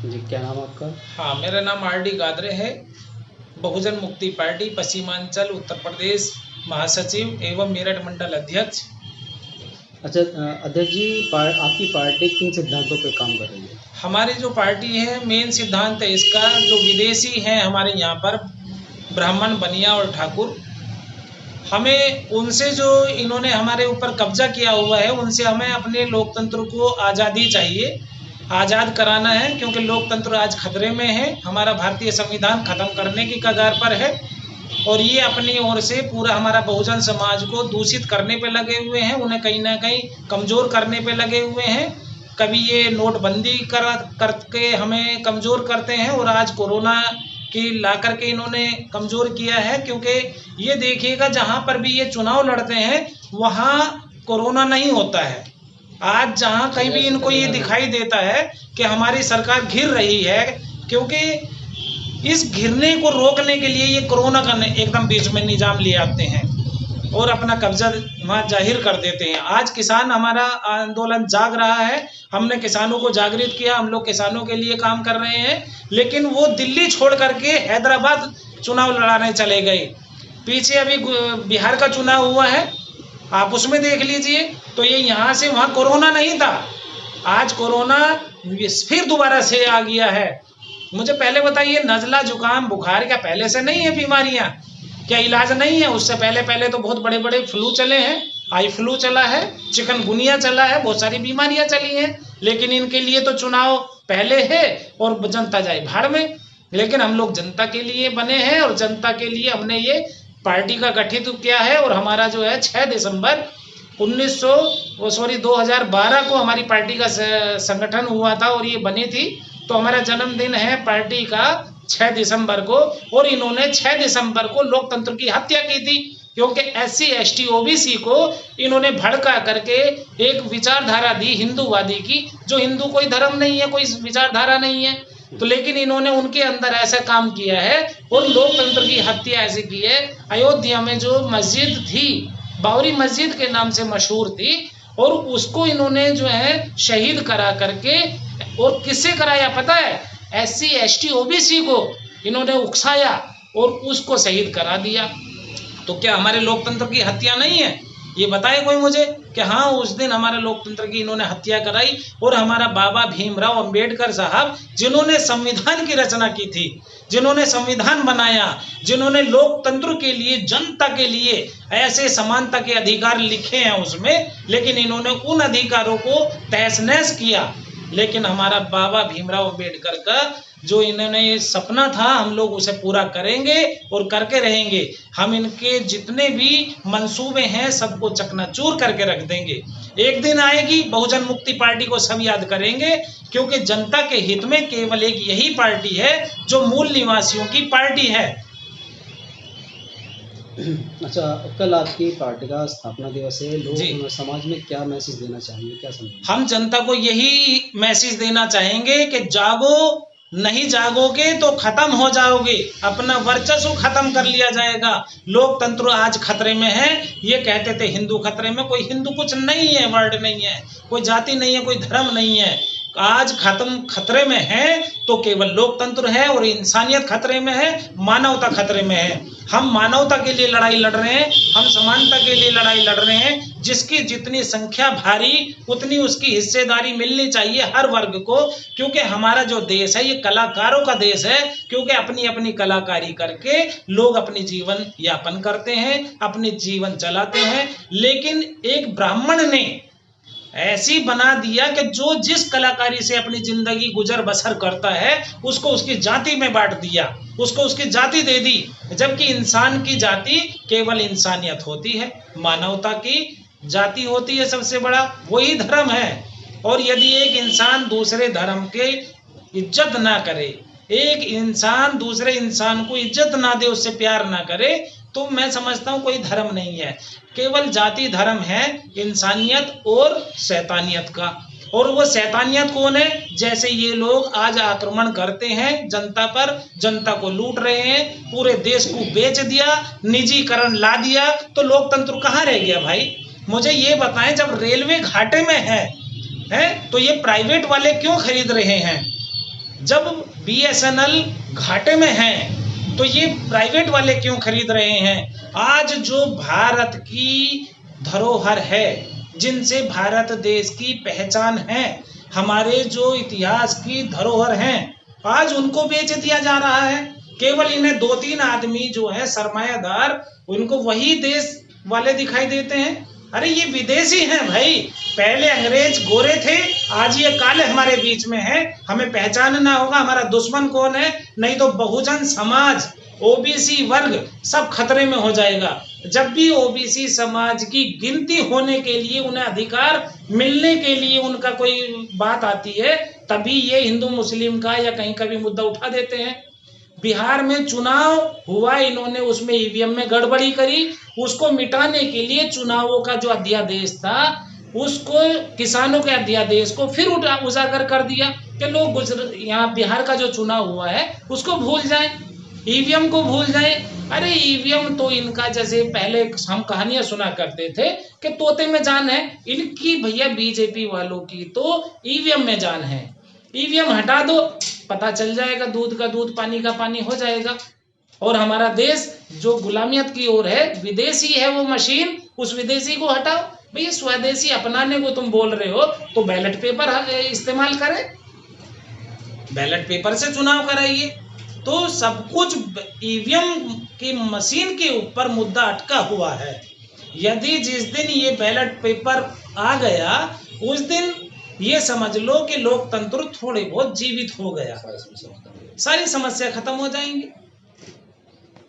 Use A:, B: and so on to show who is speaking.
A: जी, क्या नाम आपका?
B: हाँ, मेरा नाम आर.डी. गादरे है। बहुजन मुक्ति पार्टी पश्चिमांचल उत्तर प्रदेश महासचिव एवं मेरठ मंडल अध्यक्ष।
A: अच्छा, अध्यक्ष जी, आपकी पार्टी किन सिद्धांतों पे काम कर रही है?
B: हमारी जो पार्टी है, मेन सिद्धांत है इसका, जो विदेशी हैं हमारे यहाँ पर ब्राह्मण, बनिया और ठाकुर, हमें उनसे जो इन्होंने हमारे ऊपर कब्जा किया हुआ है, उनसे हमें अपने लोकतंत्र को आज़ादी चाहिए, आज़ाद कराना है, क्योंकि लोकतंत्र आज खतरे में है। हमारा भारतीय संविधान खत्म करने की कगार पर है और ये अपनी ओर से पूरा हमारा बहुजन समाज को दूषित करने पे लगे हुए हैं, उन्हें कहीं ना कहीं कमज़ोर करने पे लगे हुए हैं। कभी ये नोटबंदी करके हमें कमज़ोर करते हैं और आज कोरोना की ला करके इन्होंने कमज़ोर किया है, क्योंकि ये देखिएगा जहाँ पर भी ये चुनाव लड़ते हैं वहाँ कोरोना नहीं होता है। आज जहाँ कहीं भी इनको ये दिखाई देता है कि हमारी सरकार घिर रही है, क्योंकि इस घिरने को रोकने के लिए ये कोरोना का एकदम बीच में निजाम ले आते हैं और अपना कब्जा वहाँ जाहिर कर देते हैं। आज किसान हमारा आंदोलन जाग रहा है, हमने किसानों को जागृत किया, हम लोग किसानों के लिए काम कर रहे हैं, लेकिन वो दिल्ली छोड़ करके हैदराबाद चुनाव लड़ाने चले गए। पीछे अभी बिहार का चुनाव हुआ है, आप उसमें देख लीजिए, तो ये यहाँ से वहाँ कोरोना नहीं था, आज कोरोना फिर दोबारा से आ गया है। मुझे पहले बताइए, नज़ला, जुकाम, बुखार क्या पहले से नहीं है बीमारियाँ? क्या इलाज नहीं है? उससे पहले तो बहुत बड़े बड़े फ्लू चले हैं, आई फ्लू चला है, चिकनगुनिया चला है, बहुत सारी बीमारियां चली हैं, लेकिन इनके लिए तो चुनाव पहले है और जनता जाए भाड़ में। लेकिन हम लोग जनता के लिए बने हैं और जनता के लिए हमने ये पार्टी का गठित किया है। और हमारा जो है 6 दिसंबर 2012 को हमारी पार्टी का संगठन हुआ था और ये बनी थी, तो हमारा जन्मदिन है पार्टी का 6 दिसंबर को, और इन्होंने 6 दिसंबर को लोकतंत्र की हत्या की थी, क्योंकि SC ST OBC को इन्होंने भड़का करके एक विचारधारा दी हिंदूवादी की, जो हिंदू कोई धर्म नहीं है, कोई विचारधारा नहीं है, तो लेकिन इन्होंने उनके अंदर ऐसा काम किया है और लोकतंत्र की हत्या ऐसे की है। अयोध्या में जो मस्जिद थी, बाबरी मस्जिद के नाम से मशहूर थी, और उसको इन्होंने जो है शहीद करा करके, और किससे कराया पता है? SC ST OBC को इन्होंने उकसाया और उसको शहीद करा दिया। तो क्या हमारे लोकतंत्र की हत्या नहीं है? ये बताए कोई मुझे कि हाँ, उस दिन हमारे लोकतंत्र की इन्होंने हत्या कराई। और हमारा बाबा भीमराव अंबेडकर साहब, जिन्होंने संविधान की रचना की थी, जिन्होंने संविधान बनाया, जिन्होंने लोकतंत्र के लिए, जनता के लिए ऐसे समानता के अधिकार लिखे हैं उसमें, लेकिन इन्होंने उन अधिकारों को तहस नहस किया। लेकिन हमारा बाबा भीमराव अंबेडकर का जो इन्होंने सपना था, हम लोग उसे पूरा करेंगे और करके रहेंगे। हम इनके जितने भी मंसूबे हैं सबको चकनाचूर करके रख देंगे। एक दिन आएगी, बहुजन मुक्ति पार्टी को सब याद करेंगे, क्योंकि जनता के हित में केवल एक यही पार्टी है जो मूल निवासियों की पार्टी है।
A: अच्छा, कल आपकी पार्टी का स्थापना दिवस है, लोग समाज में क्या मैसेज देना चाहेंगे, क्या समझेंगे?
B: हम जनता को यही मैसेज देना चाहेंगे कि जागो, नहीं जागोगे तो खत्म हो जाओगे, अपना वर्चस्व खत्म कर लिया जाएगा। लोकतंत्र आज खतरे में है। ये कहते थे हिंदू खतरे में, कोई हिंदू कुछ नहीं है, वर्ड नहीं है, कोई जाति नहीं है, कोई धर्म नहीं है। आज खतरे में है तो केवल लोकतंत्र है, और इंसानियत खतरे में है, मानवता खतरे में है। हम मानवता के लिए लड़ाई लड़ रहे हैं, हम समानता के लिए लड़ाई लड़ रहे हैं। जिसकी जितनी संख्या भारी, उतनी उसकी हिस्सेदारी मिलनी चाहिए हर वर्ग को, क्योंकि हमारा जो देश है ये कलाकारों का देश है, क्योंकि अपनी अपनी कलाकारी करके लोग अपनी जीवन यापन करते हैं, अपनी जीवन चलाते हैं। लेकिन एक ब्राह्मण ने ऐसी बना दिया कि जो जिस कलाकारी से अपनी जिंदगी गुजर बसर करता है, उसको उसकी जाति में बांट दिया, उसको उसकी जाति दे दी, जबकि इंसान की जाति केवल इंसानियत होती है, मानवता की जाति होती है सबसे बड़ा, वही धर्म है। और यदि एक इंसान दूसरे धर्म के इज्जत ना करे, एक इंसान दूसरे इंसान को इज्जत ना दे, उससे प्यार ना करे, तो मैं समझता हूँ कोई धर्म नहीं है, केवल जाति धर्म है इंसानियत और शैतानियत का। और वो शैतानियत कौन है? जैसे ये लोग आज आक्रमण करते हैं जनता पर, जनता को लूट रहे हैं, पूरे देश को बेच दिया, निजीकरण ला दिया, तो लोकतंत्र कहाँ रह गया भाई? मुझे ये बताएं, जब रेलवे घाटे में है तो ये प्राइवेट वाले क्यों खरीद रहे हैं? जब BSNL घाटे में है तो ये प्राइवेट वाले क्यों खरीद रहे हैं? आज जो भारत की धरोहर है, जिनसे भारत देश की पहचान है, हमारे जो इतिहास की धरोहर हैं, आज उनको बेच दिया जा रहा है। केवल इन्हें 2-3 आदमी जो है सरमायादार, उनको वही देश वाले दिखाई देते हैं। अरे ये विदेशी हैं भाई, पहले अंग्रेज गोरे थे, आज ये काले हमारे बीच में हैं। हमें पहचानना होगा हमारा दुश्मन कौन है, नहीं तो बहुजन समाज, OBC वर्ग सब खतरे में हो जाएगा। जब भी OBC समाज की गिनती होने के लिए, उन्हें अधिकार मिलने के लिए उनका कोई बात आती है, तभी ये हिंदू मुस्लिम का या कहीं का भी मुद्दा उठा देते हैं। बिहार में चुनाव हुआ, इन्होंने उसमें EVM में गड़बड़ी करी, उसको मिटाने के लिए चुनावों का जो अध्यादेश था, उसको किसानों के अध्यादेश को फिर उजागर कर दिया कि लोग यहाँ बिहार का जो चुनाव हुआ है उसको भूल जाएं, EVM को भूल जाएं। अरे EVM तो इनका, जैसे पहले हम कहानियां सुना करते थे कि तोते में जान है, इनकी भैया BJP वालों की तो EVM में जान है। EVM हटा दो, पता चल जाएगा, दूध का दूध पानी का पानी हो जाएगा। और हमारा देश जो गुलामियत की ओर है, विदेशी है वो मशीन, उस विदेशी को हटाओ। भैया स्वदेशी अपनाने को तुम बोल रहे हो तो बैलेट पेपर इस्तेमाल करें, बैलेट पेपर से चुनाव कराइए। तो सब कुछ EVM की मशीन के ऊपर मुद्दा अटका हुआ है। यदि जिस दिन ये बैलेट पेपर आ गया, उस दिन ये समझ लो कि लोकतंत्र थोड़े बहुत जीवित हो गया, सारी समस्या खत्म हो जाएंगी।